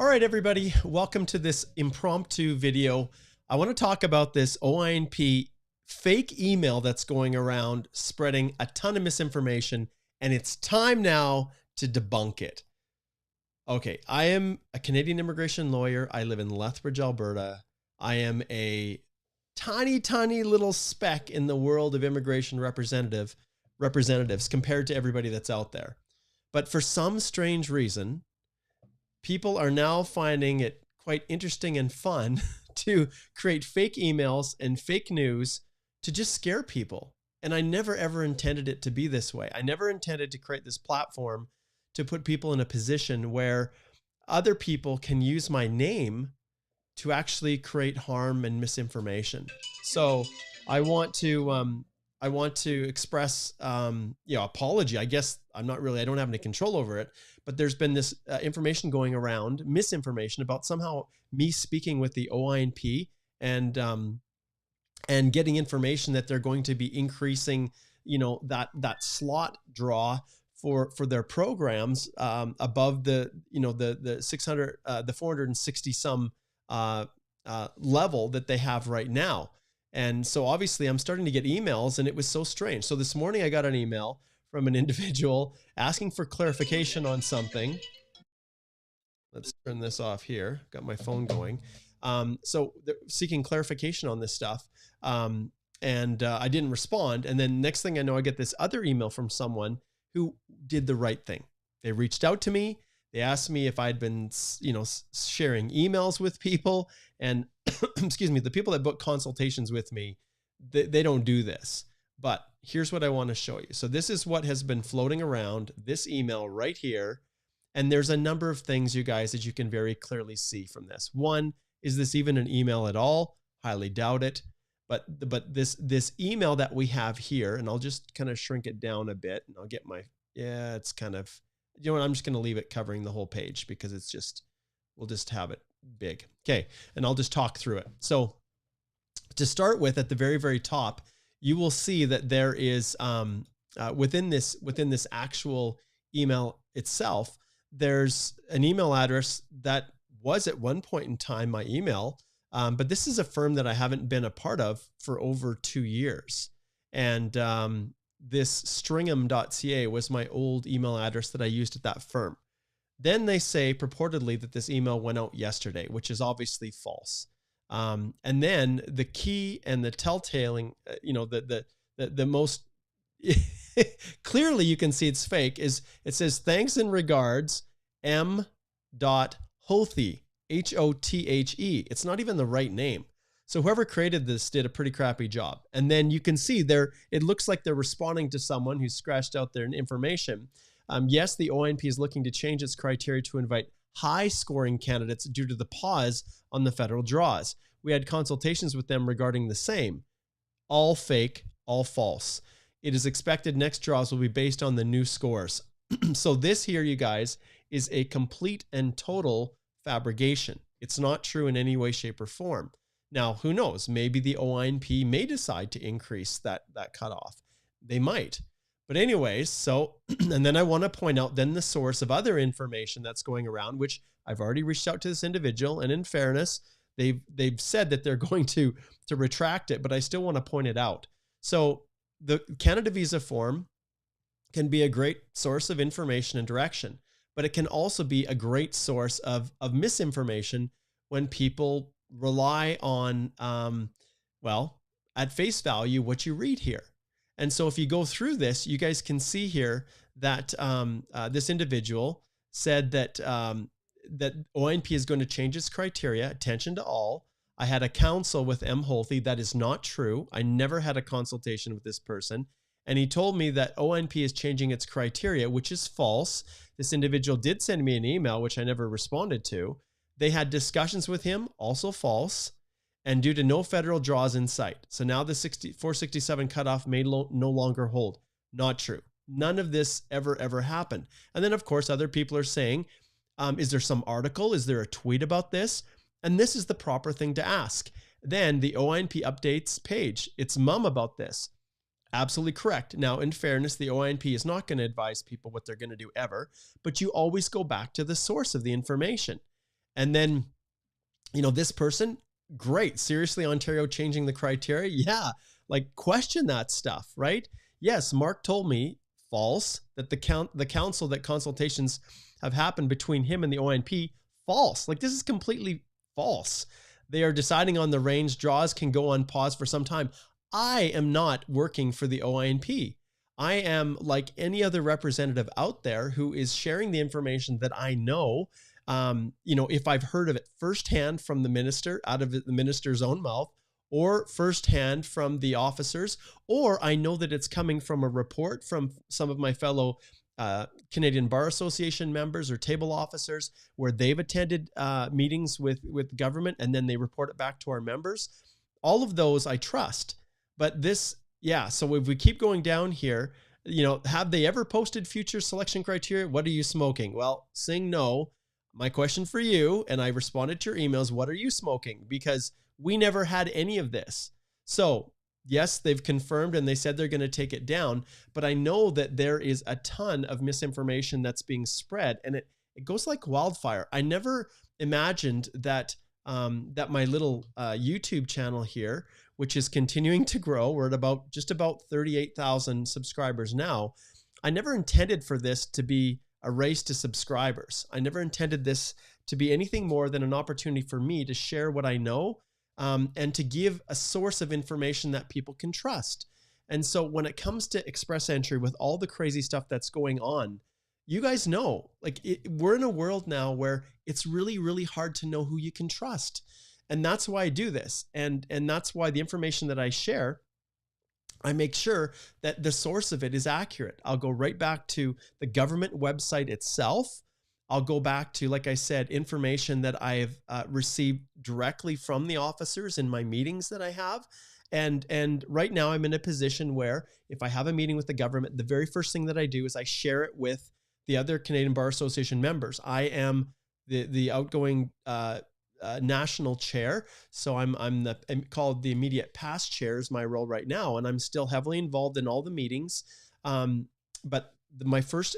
All right, everybody, welcome to this impromptu video. I want to talk about this OINP fake email that's going around spreading a ton of misinformation, and it's time now to debunk it. Okay, I am a Canadian immigration lawyer. I live in Lethbridge, Alberta. I am a tiny little speck in the world of immigration representatives compared to everybody that's out there. But for some strange reason, people are now finding it quite interesting and fun to create fake emails and fake news to just scare people. And I never ever intended it to be this way. I never intended to create this platform to put people in a position where other people can use my name to actually create harm and misinformation. So I want to express, apology. I guess I don't have any control over it, but there's been this information going around, misinformation about somehow me speaking with the OINP and getting information that they're going to be increasing, that slot draw for their programs above the 600, the 460 some level that they have right now. And so obviously I'm starting to get emails, and it was so strange. So this morning I got an email from an individual asking for clarification on something. Let's turn this off here. Got my phone going. So they're seeking clarification on this stuff. And I didn't respond. And then next thing I know, I get this other email from someone who did the right thing. They reached out to me. They asked me if I'd been, sharing emails with people, and excuse me, the people that book consultations with me, they don't do this. But here's what I want to show you. So this is what has been floating around, this email right here. And there's a number of things, you guys, that you can very clearly see from this. One, is this even an email at all? Highly doubt it. But this email that we have here, and I'll just kind of shrink it down a bit, and I'll get it's kind of, I'm just going to leave it covering the whole page because we'll just have it big. Okay. And I'll just talk through it. So to start with, at the very, very top, you will see that there is, within this actual email itself, there's an email address that was at one point in time my email. But this is a firm that I haven't been a part of for over 2 years. And, this stringham.ca was my old email address that I used at that firm. Then they say purportedly that this email went out yesterday, which is obviously false. And then the key and the telltaling, the most clearly you can see it's fake is it says, "Thanks and regards, M Hothe, Hothe." It's not even the right name. So whoever created this did a pretty crappy job. And then you can see there, it looks like they're responding to someone who scratched out their information. Yes, the OINP is looking to change its criteria to invite high scoring candidates due to the pause on the federal draws. We had consultations with them regarding the same. All fake, all false. It is expected next draws will be based on the new scores. So this here, you guys, is a complete and total fabrication. It's not true in any way, shape, or form. Now, who knows? Maybe the OINP may decide to increase that cutoff. They might. But anyways, so, and then I want to point out then the source of other information that's going around, which I've already reached out to this individual, and in fairness, they've said that they're going to retract it, but I still want to point it out. So the Canada visa form can be a great source of information and direction, but it can also be a great source of misinformation when people rely on, at face value, what you read here. And so if you go through this, you guys can see here that this individual said that that OINP is going to change its criteria, attention to all. I had a counsel with M Hothe. That is not true. I never had a consultation with this person. And he told me that OINP is changing its criteria, which is false. This individual did send me an email, which I never responded to. They had discussions with him, also false, and due to no federal draws in sight. So now the 467 cutoff may no longer hold. Not true. None of this ever happened. And then, of course, other people are saying, is there some article? Is there a tweet about this? And this is the proper thing to ask. Then the OINP updates page. It's mum about this. Absolutely correct. Now, in fairness, the OINP is not going to advise people what they're going to do ever, but you always go back to the source of the information. And then, this person, great. Seriously, Ontario changing the criteria? Yeah, like question that stuff, right? Yes, Mark told me false that the council that consultations have happened between him and the OINP, false. Like this is completely false. They are deciding on the range. Draws can go on pause for some time. I am not working for the OINP. I am like any other representative out there who is sharing the information that I know. If I've heard of it firsthand from the minister, out of the minister's own mouth, or firsthand from the officers, or I know that it's coming from a report from some of my fellow Canadian Bar Association members or table officers where they've attended meetings with government, and then they report it back to our members. All of those I trust. But this, yeah, so if we keep going down here, have they ever posted future selection criteria? What are you smoking? Well, saying no. My question for you, and I responded to your emails, what are you smoking? Because we never had any of this. So yes, they've confirmed and they said they're going to take it down, but I know that there is a ton of misinformation that's being spread, and it goes like wildfire. I never imagined that that my little YouTube channel here, which is continuing to grow, we're at just about 38,000 subscribers now. I never intended for this to be a race to subscribers. I never intended this to be anything more than an opportunity for me to share what I know, and to give a source of information that people can trust. And so when it comes to express entry with all the crazy stuff that's going on, you guys know, like we're in a world now where it's really, really hard to know who you can trust. And that's why I do this. And that's why the information that I share, I make sure that the source of it is accurate. I'll go right back to the government website itself. I'll go back to, like I said, information that I've received directly from the officers in my meetings that I have. And right now I'm in a position where if I have a meeting with the government, the very first thing that I do is I share it with the other Canadian Bar Association members. I am the outgoing national chair. So I'm called the immediate past chair is my role right now. And I'm still heavily involved in all the meetings. But my first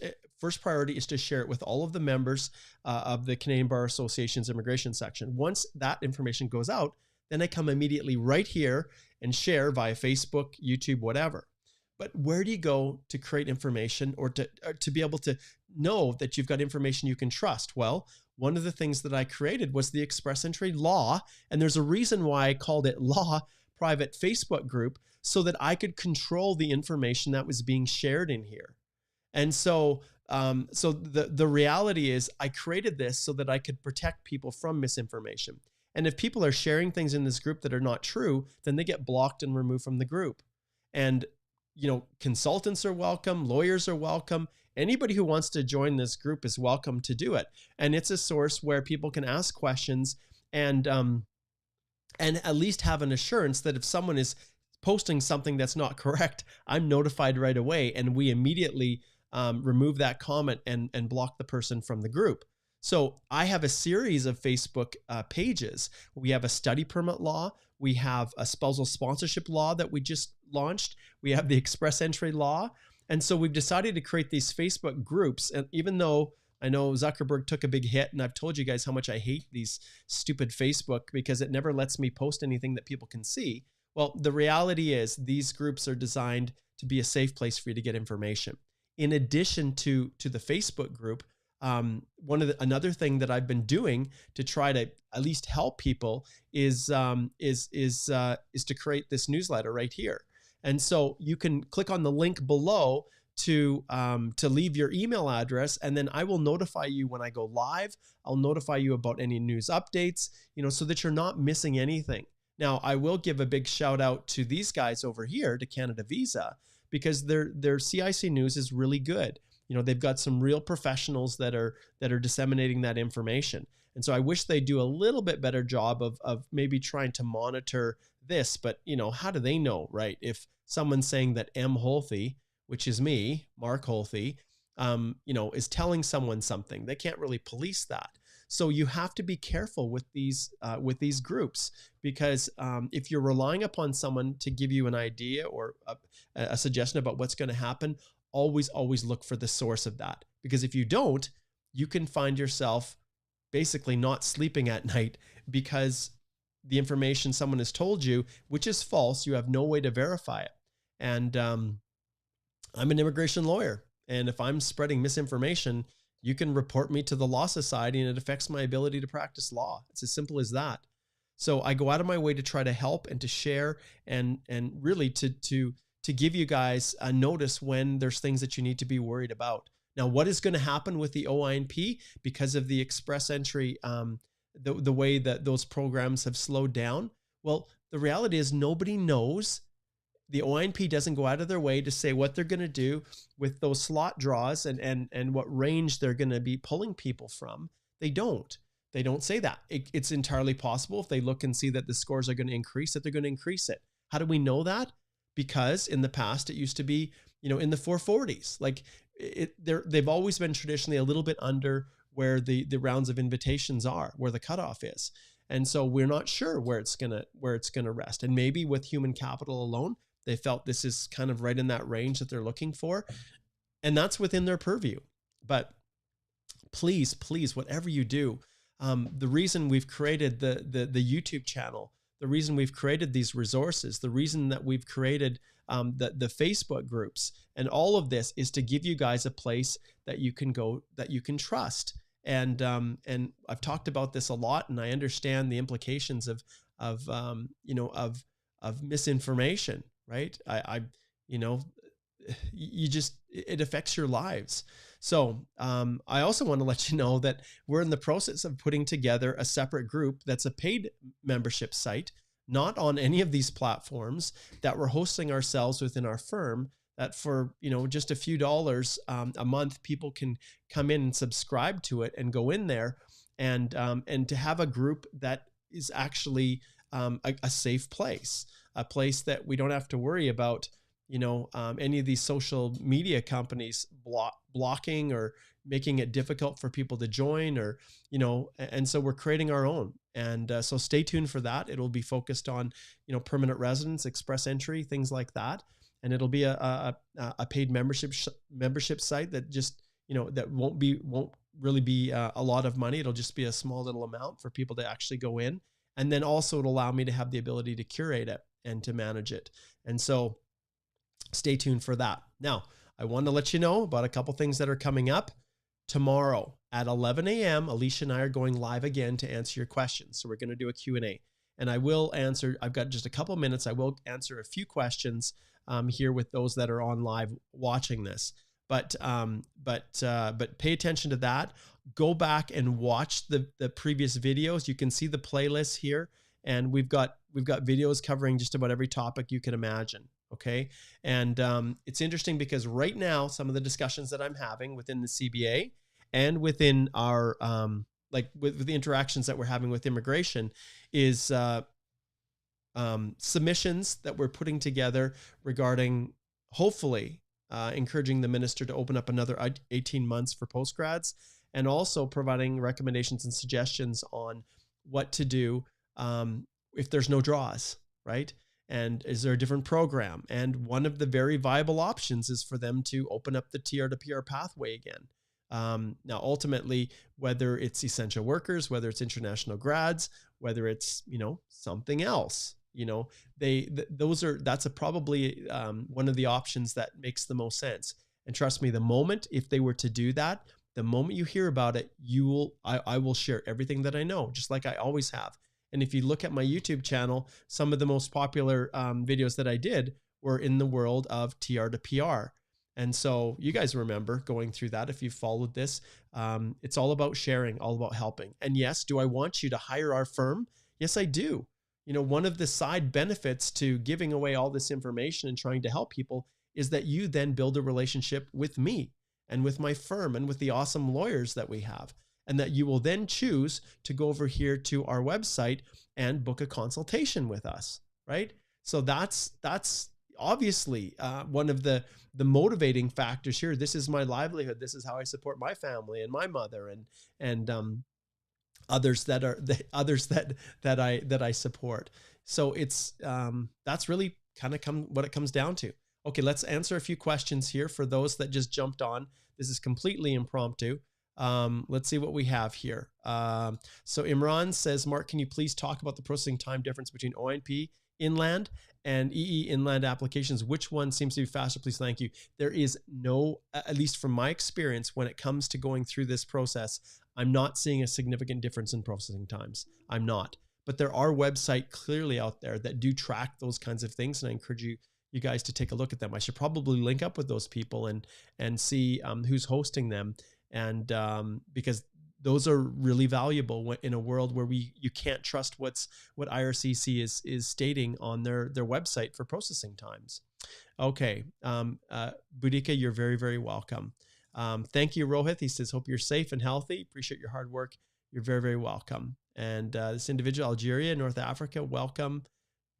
priority is to share it with all of the members of the Canadian Bar Association's immigration section. Once that information goes out, then I come immediately right here and share via Facebook, YouTube, whatever. But where do you go to create information or to be able to know that you've got information you can trust? Well, one of the things that I created was the express entry law. And there's a reason why I called it law private Facebook group, so that I could control the information that was being shared in here. And so the reality is I created this so that I could protect people from misinformation. And if people are sharing things in this group that are not true, then they get blocked and removed from the group. And, consultants are welcome, lawyers are welcome. Anybody who wants to join this group is welcome to do it. And it's a source where people can ask questions and at least have an assurance that if someone is posting something that's not correct, I'm notified right away, and we immediately remove that comment and block the person from the group. So I have a series of Facebook pages. We have a study permit law. We have a spousal sponsorship law that we just launched. We have the express entry law. And so we've decided to create these Facebook groups. And even though I know Zuckerberg took a big hit, and I've told you guys how much I hate these stupid Facebook because it never lets me post anything that people can see. Well, the reality is these groups are designed to be a safe place for you to get information. In addition to the Facebook group, another thing that I've been doing to try to at least help people is to create this newsletter right here. And so you can click on the link below to leave your email address, and then I will notify you when I go live. I'll notify you about any news updates, so that you're not missing anything. Now, I will give a big shout out to these guys over here, to Canada Visa, because their CIC news is really good. They've got some real professionals that are disseminating that information. And so I wish they do a little bit better job of maybe trying to monitor this, but how do they know, right? If someone's saying that M Hothe, which is me, Mark Hothe, is telling someone something, they can't really police that. So you have to be careful with these groups, because if you're relying upon someone to give you an idea or a suggestion about what's going to happen, always look for the source of that. Because if you don't, you can find yourself basically not sleeping at night because the information someone has told you, which is false, you have no way to verify it. And I'm an immigration lawyer. And if I'm spreading misinformation, you can report me to the Law Society and it affects my ability to practice law. It's as simple as that. So I go out of my way to try to help and to share and really to give you guys a notice when there's things that you need to be worried about. Now, what is going to happen with the OINP because of the express entry, the way that those programs have slowed down? Well, the reality is nobody knows. The OINP doesn't go out of their way to say what they're going to do with those slot draws and what range they're going to be pulling people from. They don't. They don't say that. It's entirely possible if they look and see that the scores are going to increase, that they're going to increase it. How do we know that? Because in the past, it used to be, in the 440s. Like they've always been traditionally a little bit under where the rounds of invitations are, where the cutoff is. And so we're not sure where it's gonna rest. And maybe with human capital alone, they felt this is kind of right in that range that they're looking for. And that's within their purview. But please, whatever you do, the reason we've created the YouTube channel, the reason we've created these resources, the reason that we've created the Facebook groups and all of this is to give you guys a place that you can go, that you can trust. And I've talked about this a lot, and I understand the implications of misinformation, right? It affects your lives. So I also want to let you know that we're in the process of putting together a separate group that's a paid membership site, not on any of these platforms, that we're hosting ourselves within our firm, that for just a few dollars a month, people can come in and subscribe to it and go in there and to have a group that is actually a safe place, a place that we don't have to worry about any of these social media companies blocking or making it difficult for people to join, or and so we're creating our own. And so stay tuned for that. It'll be focused on permanent residence, express entry, things like that. And it'll be a paid membership site that just that won't really be a lot of money. It'll just be a small little amount for people to actually go in, and then also it'll allow me to have the ability to curate it and to manage it. And so stay tuned for that. Now, I want to let you know about a couple things that are coming up. Tomorrow at 11 a.m., Alicia and I are going live again to answer your questions. So we're going to do a Q&A, and I will answer. I've got just a couple minutes. I will answer a few questions here with those that are on live watching this. But pay attention to that. Go back and watch the previous videos. You can see the playlist here, and we've got videos covering just about every topic you can imagine. Okay. And it's interesting because right now, some of the discussions that I'm having within the CBA and within our, with the interactions that we're having with immigration is submissions that we're putting together regarding hopefully encouraging the minister to open up another 18 months for postgrads, and also providing recommendations and suggestions on what to do if there's no draws, right? And is there a different program? And one of the very viable options is for them to open up the TR to PR pathway again. Now, ultimately, whether it's essential workers, whether it's international grads, whether it's, something else, that's probably one of the options that makes the most sense. And trust me, if they were to do that, the moment you hear about it, I will share everything that I know, just like I always have. And if you look at my YouTube channel, some of the most popular videos that I did were in the world of TR to PR. And so you guys remember going through that if you followed this. It's all about sharing, all about helping. And yes, do I want you to hire our firm? Yes, I do. One of the side benefits to giving away all this information and trying to help people is that you then build a relationship with me and with my firm and with the awesome lawyers that we have. And that you will then choose to go over here to our website and book a consultation with us, right? So that's obviously one of the motivating factors here. This is my livelihood. This is how I support my family and my mother and others that I support. So it's that's really kind of what it comes down to. Okay, let's answer a few questions here for those that just jumped on. This is completely impromptu. Let's see what we have here. So Imran says, Mark, can you please talk about the processing time difference between OINP inland and EE inland applications? Which one seems to be faster? Please, thank you. There is no, at least from my experience, when it comes to going through this process, I'm not seeing a significant difference in processing times. I'm not. But there are websites clearly out there that do track those kinds of things, and I encourage you guys to take a look at them. I should probably link up with those people and see who's hosting them, and because those are really valuable in a world where you can't trust what IRCC is stating on their website for processing times. Okay, Budika, you're very, very welcome. Thank you, Rohit. He says, hope you're safe and healthy. Appreciate your hard work. You're very, very welcome. And this individual, Algeria, North Africa, welcome.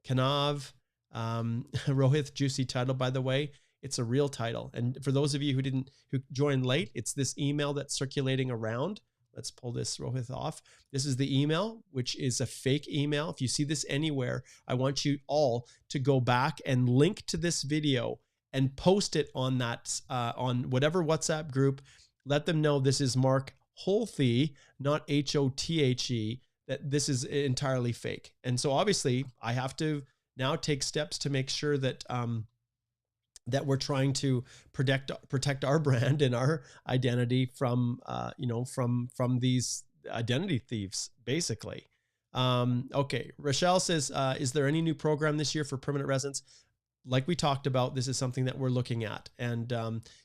Kanav, Rohit, juicy title, by the way. It's a real title. And for those of you who joined late, it's this email that's circulating around. Let's pull this Rohit off. This is the email, which is a fake email. If you see this anywhere, I want you all to go back and link to this video and post it on that, on whatever WhatsApp group. Let them know this is Mark Hothe, not Hothe, that this is entirely fake. And so obviously I have to now take steps to make sure that, that we're trying to protect our brand and our identity from, from these identity thieves, basically. Okay. Rochelle says, is there any new program this year for permanent residents? Like we talked about, this is something that we're looking at. And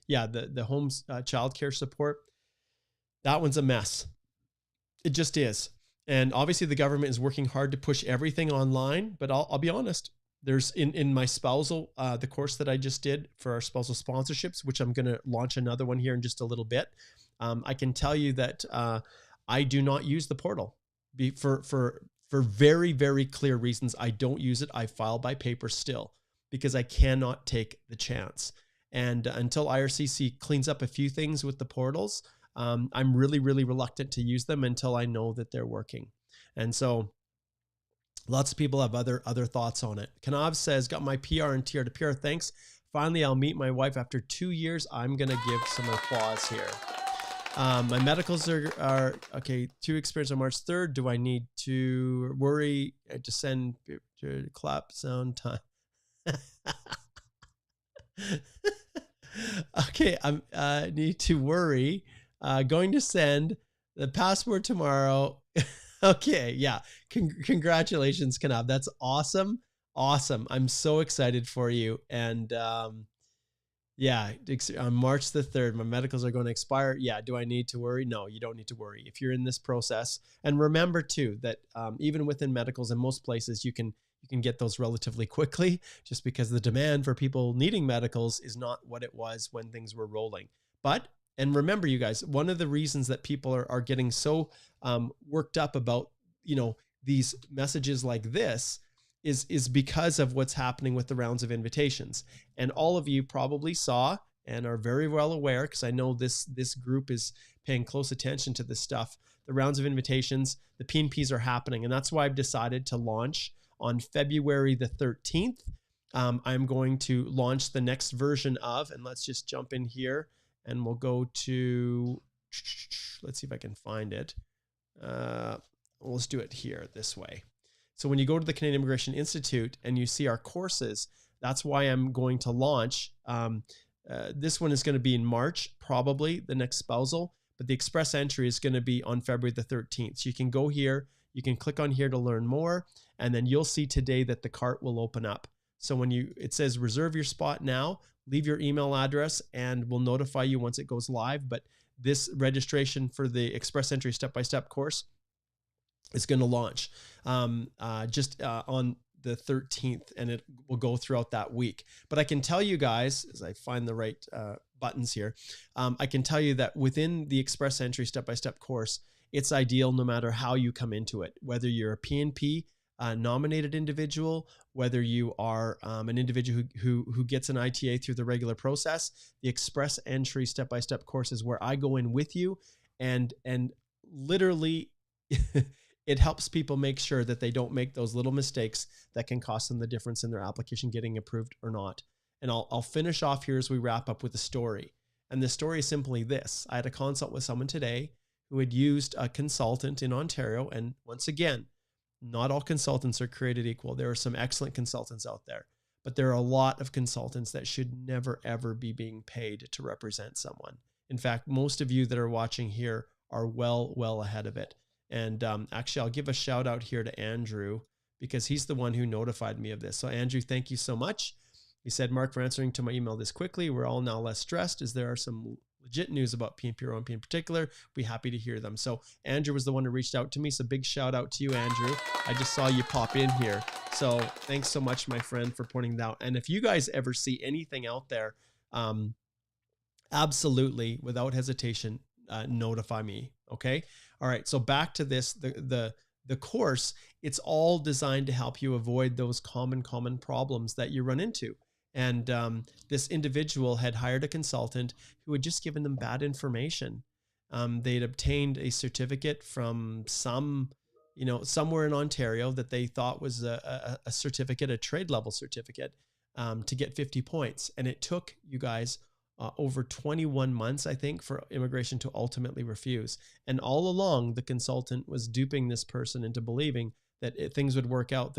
yeah, the home childcare support, that one's a mess. It just is. And obviously the government is working hard to push everything online, but I'll be honest. There's in my spousal, the course that I just did for our spousal sponsorships, which I'm going to launch another one here in just a little bit. I can tell you that I do not use the portal for very, very clear reasons. I don't use it. I file by paper still because I cannot take the chance. And until IRCC cleans up a few things with the portals, I'm really, really reluctant to use them until I know that they're working. And so lots of people have other thoughts on it. Kanav says, got my PR and TR to PR. Thanks. Finally, I'll meet my wife after 2 years. I'm going to give some applause here. My medicals are okay. 2 experience on March 3rd. Do I need to worry to send to clap sound time? Okay. I need to worry. Going to send the passport tomorrow. Okay. Yeah. Congratulations, Kanav. That's awesome. Awesome. I'm so excited for you. And, yeah, on March the 3rd, my medicals are going to expire. Yeah. Do I need to worry? No, you don't need to worry if you're in this process. And remember too, that, even within medicals in most places, you can get those relatively quickly just because the demand for people needing medicals is not what it was when things were rolling. And remember, you guys, one of the reasons that people are getting so worked up about, these messages like this is because of what's happening with the rounds of invitations. And all of you probably saw and are very well aware, because I know this group is paying close attention to this stuff. The rounds of invitations, the P&Ps are happening. And that's why I've decided to launch on February the 13th. I'm going to launch the next version of, and let's just jump in here. And we'll go to, let's see if I can find it. Let's do it here this way. So when you go to the Canadian Immigration Institute and you see our courses, that's why I'm going to launch. This one is going to be in March, probably the next spousal, but the express entry is going to be on February the 13th. So you can go here, you can click on here to learn more, and then you'll see today that the cart will open up. So when it says reserve your spot now, leave your email address and we'll notify you once it goes live. But this registration for the Express Entry Step-by-Step course is going to launch just on the 13th, and it will go throughout that week. But I can tell you guys, as I find the right buttons here, I can tell you that within the Express Entry Step-by-Step course, it's ideal no matter how you come into it, whether you're a PNP nominated individual, whether you are an individual who gets an ITA through the regular process. The Express Entry Step-by-Step course is where I go in with you, and literally it helps people make sure that they don't make those little mistakes that can cost them the difference in their application getting approved or not. And I'll finish off here as we wrap up with a story. And the story is simply this. I had a consult with someone today who had used a consultant in Ontario. And once again, not all consultants are created equal. There are some excellent consultants out there, but there are a lot of consultants that should never, ever be being paid to represent someone. In fact, most of you that are watching here are well ahead of it. And actually, I'll give a shout out here to Andrew, because he's the one who notified me of this. So Andrew, thank you so much. He said, Mark, for answering to my email this quickly. We're all now less stressed as there are some legit news about PNP or OINP in particular. Be happy to hear them. So Andrew was the one who reached out to me. So big shout out to you, Andrew. I just saw you pop in here. So thanks so much, my friend, for pointing that out. And if you guys ever see anything out there, absolutely, without hesitation, notify me. Okay. All right. So back to this, the course, it's all designed to help you avoid those common problems that you run into. And this individual had hired a consultant who had just given them bad information. They'd obtained a certificate from somewhere in Ontario that they thought was a certificate, a trade level certificate, to get 50 points. And it took you guys over 21 months, I think, for immigration to ultimately refuse. And all along, the consultant was duping this person into believing that things would work out.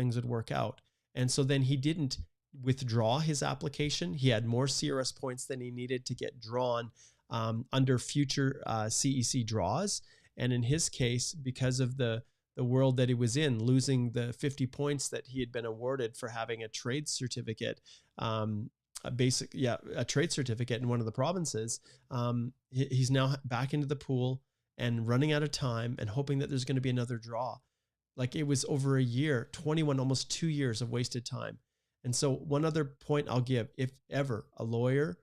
And so then he didn't withdraw his application. He had more CRS points than he needed to get drawn under future CEC draws. And in his case, because of the world that he was in, losing the 50 points that he had been awarded for having a trade certificate, a trade certificate in one of the provinces, he's now back into the pool and running out of time and hoping that there's going to be another draw. Like, it was over a year, 21, almost 2 years of wasted time. And so one other point I'll give, if ever a lawyer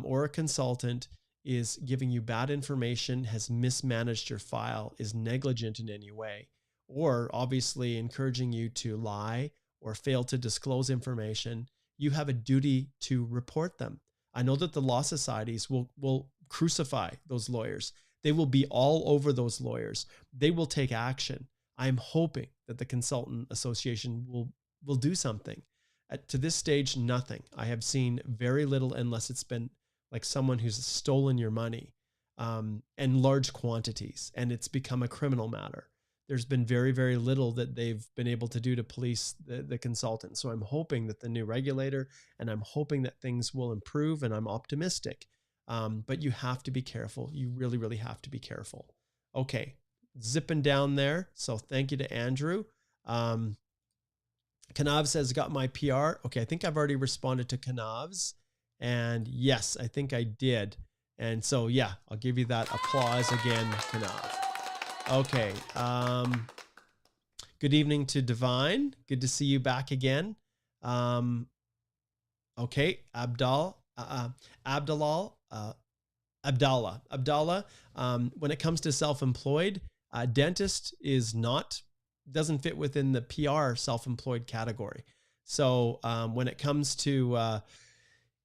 or a consultant is giving you bad information, has mismanaged your file, is negligent in any way, or obviously encouraging you to lie or fail to disclose information, you have a duty to report them. I know that the law societies will crucify those lawyers. They will be all over those lawyers. They will take action. I'm hoping that the Consultant Association will do something. To this stage, nothing. I have seen very little, unless it's been like someone who's stolen your money in large quantities, and it's become a criminal matter. There's been very little that they've been able to do to police the consultant. So I'm hoping that the new regulator, and I'm hoping that things will improve, and I'm optimistic. But you have to be careful. You really have to be careful. Okay, zipping down there. So thank you to Andrew. Kanav says, got my PR. Okay, I think I've already responded to Kanav's. And yes, I think I did. And so, yeah, I'll give you that applause again, Kanav. Okay. Good evening to Divine. Good to see you back again. Okay. Abdallah. When it comes to self-employed, dentist doesn't fit within the PR self-employed category. So when it comes to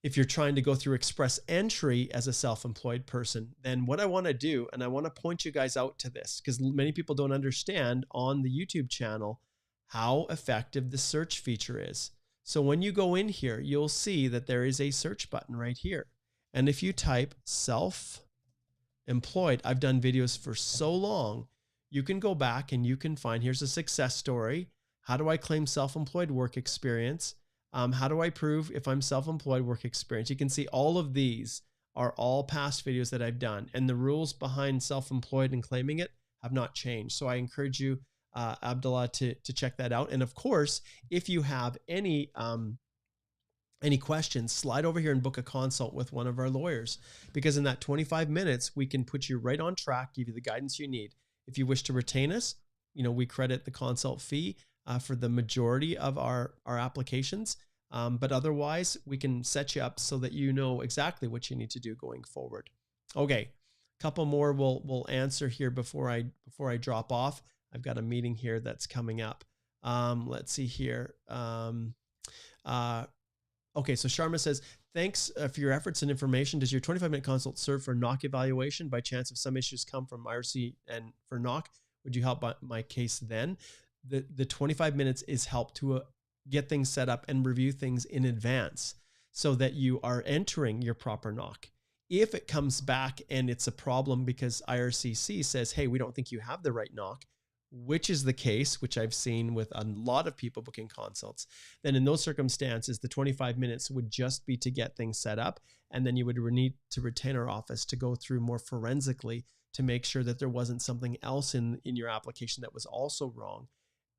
if you're trying to go through express entry as a self-employed person, then what I want to do, and I want to point you guys out to this, because many people don't understand on the YouTube channel how effective the search feature is. So when you go in here, you'll see that there is a search button right here. And if you type self-employed, I've done videos for so long, you can go back and you can find, here's a success story. How do I claim self-employed work experience? How do I prove if I'm self-employed work experience? You can see all of these are all past videos that I've done, and the rules behind self-employed and claiming it have not changed. So I encourage you, Abdullah, to check that out. And of course, if you have any questions, slide over here and book a consult with one of our lawyers, because in that 25 minutes, we can put you right on track, give you the guidance you need. If you wish to retain us, we credit the consult fee for the majority of our applications. But otherwise, we can set you up so that you know exactly what you need to do going forward. Okay, a couple more we'll answer here before I drop off. I've got a meeting here that's coming up. Let's see here. Okay, so Sharma says, thanks for your efforts and information. Does your 25-minute consult serve for NOC evaluation? By chance, if some issues come from IRC and for NOC, would you help my case then? The 25 minutes is help to get things set up and review things in advance so that you are entering your proper NOC. If it comes back and it's a problem because IRCC says, hey, we don't think you have the right NOC, which is the case, which I've seen with a lot of people booking consults, then in those circumstances, the 25 minutes would just be to get things set up. And then you would need to retain our office to go through more forensically to make sure that there wasn't something else in your application that was also wrong.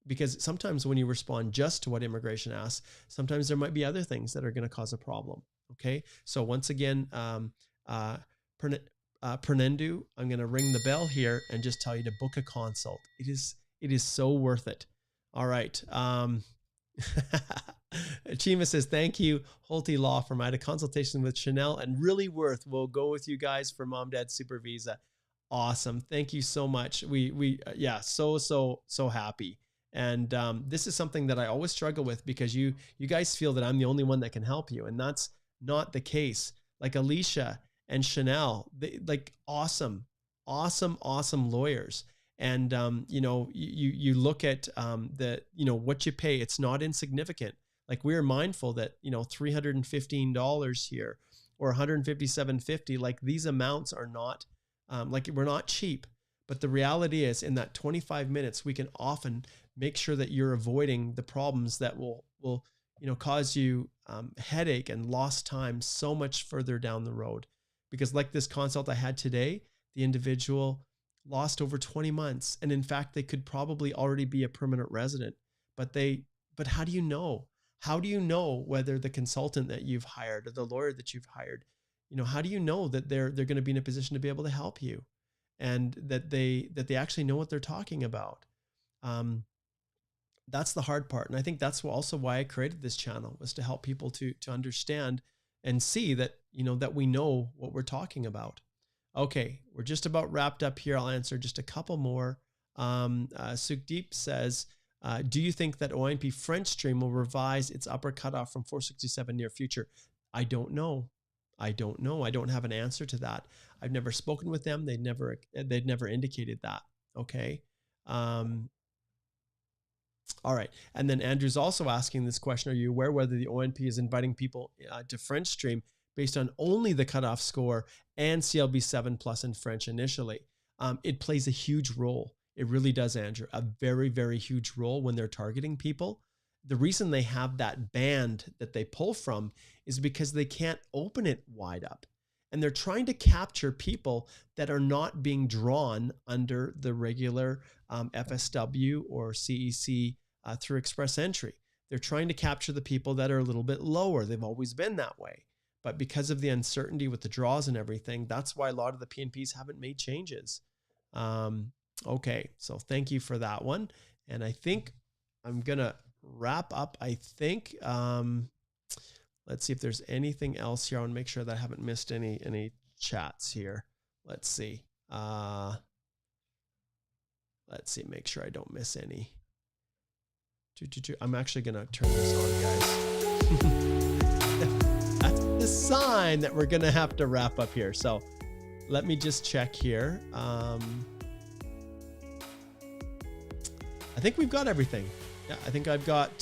Because sometimes when you respond just to what immigration asks, sometimes there might be other things that are going to cause a problem. Okay. So once again, Pernendu, I'm going to ring the bell here and just tell you to book a consult. It is so worth it. All right. Chima says, thank you, Hothe Law Firm. I had a consultation with Chanel and really worth. We'll go with you guys for Mom Dad Super Visa. Awesome. Thank you so much. Yeah, so happy. And this is something that I always struggle with because you guys feel that I'm the only one that can help you. And that's not the case. Like Alicia and Chanel, they like awesome lawyers. And, you look at what you pay, it's not insignificant. Like we're mindful that, $315 here or $157.50, like these amounts are not, we're not cheap. But the reality is in that 25 minutes, we can often make sure that you're avoiding the problems that will cause you headache and lost time so much further down the road. Because like this consult I had today, the individual lost over 20 months. And in fact, they could probably already be a permanent resident, but how do you know? How do you know whether the consultant that you've hired or the lawyer that you've hired, how do you know that they're going to be in a position to be able to help you and that they actually know what they're talking about? That's the hard part. And I think that's also why I created this channel, was to help people to understand and see that, that we know what we're talking about. Okay, we're just about wrapped up here. I'll answer just a couple more. Sukdeep says, do you think that OINP French stream will revise its upper cutoff from 467 near future? I don't know. I don't have an answer to that. I've never spoken with them. They'd never indicated that. Okay. All right. And then Andrew's also asking this question. Are you aware whether the OINP is inviting people to French stream based on only the cutoff score and CLB 7+ in French initially? It plays a huge role. It really does, Andrew, a very, very huge role when they're targeting people. The reason they have that band that they pull from is because they can't open it wide up. And they're trying to capture people that are not being drawn under the regular FSW or CEC through express entry. They're trying to capture the people that are a little bit lower. They've always been that way. But because of the uncertainty with the draws and everything, that's why a lot of the PNPs haven't made changes. Okay, so thank you for that one. And I think I'm going to wrap up, I think. Let's see if there's anything else here. I want to make sure that I haven't missed any chats here. Let's see. Let's see, make sure I don't miss any. I'm actually going to turn this on, guys. That's the sign that we're going to have to wrap up here. So let me just check here. I think we've got everything. Yeah, I think I've got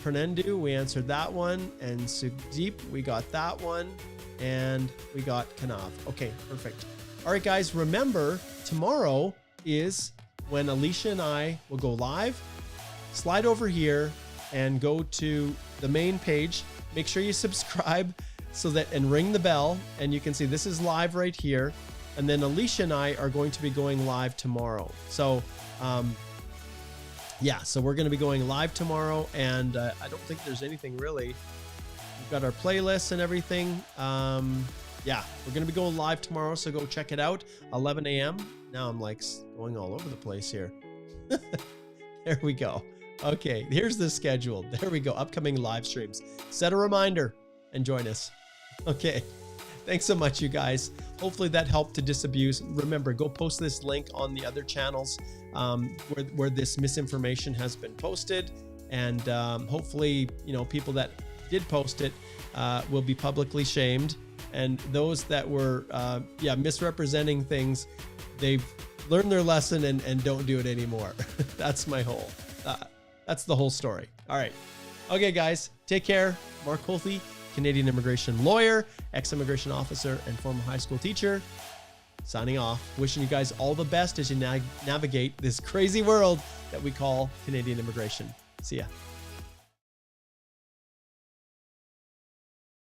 Pernendu, we answered that one, and Sukdeep, we got that one, and we got Kanav. Okay, perfect. All right, guys, remember, tomorrow is when Alicia and I will go live. Slide over here and go to the main page. Make sure you subscribe and ring the bell, and you can see this is live right here. And then Alicia and I are going to be going live tomorrow. So, yeah, so we're going to be going live tomorrow, and I don't think there's anything really. We've got our playlists and everything. Yeah, we're going to be going live tomorrow, so go check it out. 11 a.m. Now I'm like going all over the place here. There we go. Okay, here's the schedule. There we go. Upcoming live streams. Set a reminder and join us. Okay. Thanks so much, you guys. Hopefully that helped to disabuse. Remember, go post this link on the other channels where this misinformation has been posted. And hopefully, people that did post it will be publicly shamed. And those that were, misrepresenting things, they've learned their lesson and don't do it anymore. That's my whole, that's the whole story. All right. Okay, guys, take care. Mark Hothe, Canadian immigration lawyer, ex-immigration officer, and former high school teacher. Signing off, wishing you guys all the best as you navigate this crazy world that we call Canadian immigration. See ya.